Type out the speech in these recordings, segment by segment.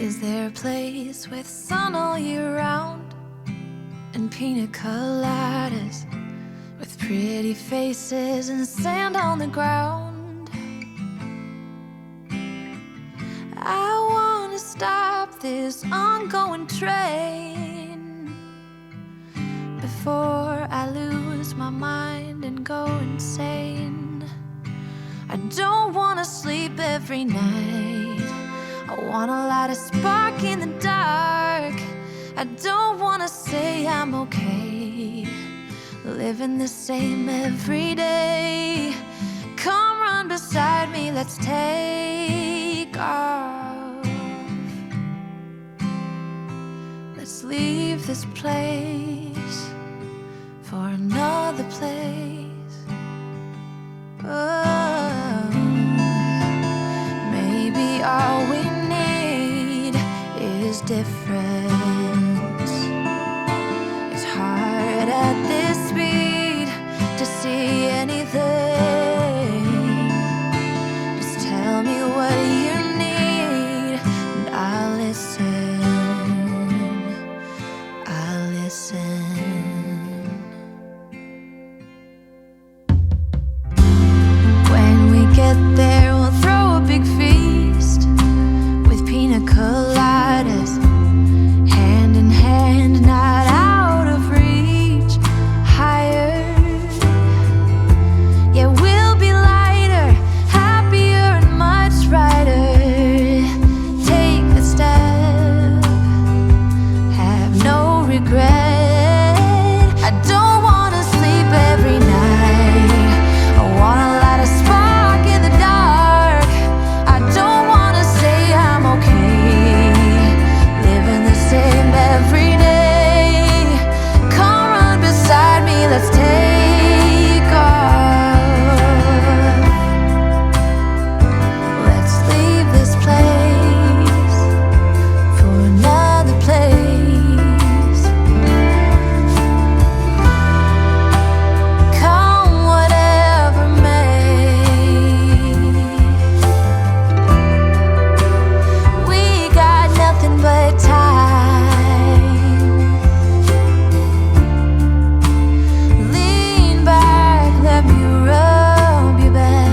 Is there a place with sun all year round and pina coladas with pretty faces and sand on the ground? I wanna stop this ongoing train before I lose my mind and go insane. I don't wanna sleep every night. I wanna light a spark in the dark. I don't wanna say I'm okay, living the same every day. Come run beside me, let's take off. Let's leave this place for another place. Oh, maybe all we need is difference. It's hard at this speed to see anything. Just tell me what you need and I'll listen. I'll listen. When we get there, we'll throw a big feast with pina coladas, hand in hand, not out of reach. Higher, yeah, we'll be lighter, happier and much brighter. Take the step, have no regret. I don't wanna sleep every night. I wanna light a spark in the dark. I don't wanna say I'm okay, living the same every day. Come run beside me, let's take off. Let's leave this place for another place. Come whatever may. We got nothing but time. Lean back, let me rub you back.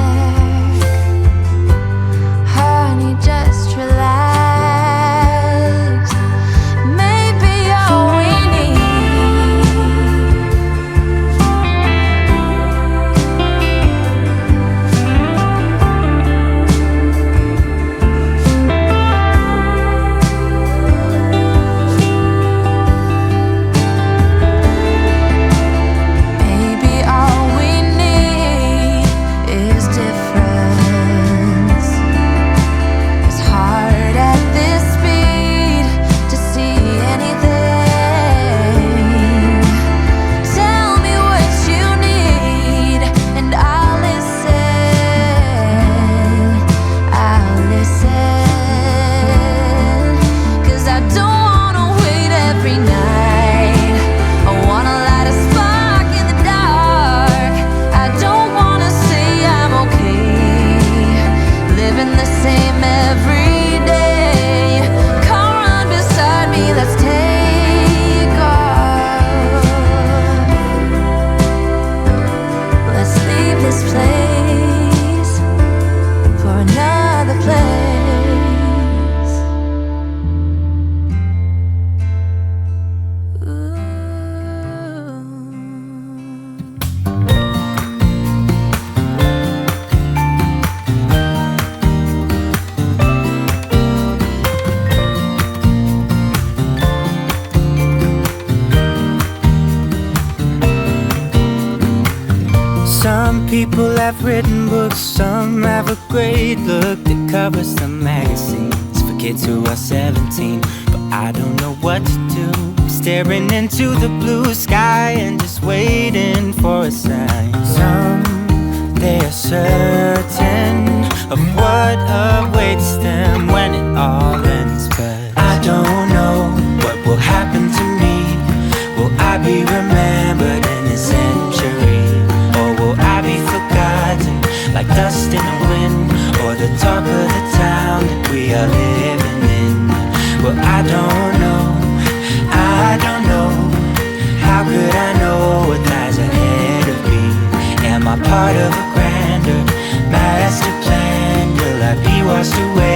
Honey, just relax. Maybe all we need. Maybe all we need is difference. It's hard at this speed to see anything. Tell me what you need and I'll listen. I'll listen. 'Cause I don't wanna wait every night. I wanna light a spark in the dark. I don't wanna say I'm okay, living the same every day. Come run beside me, let's take off. Let's leave this place for another place. Ooh. Some people have written books, some have a great look that covers some magazines for kids who are 17. But I don't know what to do, staring into the blue sky and just waiting for a sign. Some, they are certain of what awaits them when it all ends. But I don't know what will happen to me. Will I be remembered in a century? Or will I be forgotten like dust in the wind, or the talk of the town that we are living in? Well, I don't know, I don't know. How could I know what lies ahead of me? Am I part of a grander master plan? Will I be washed away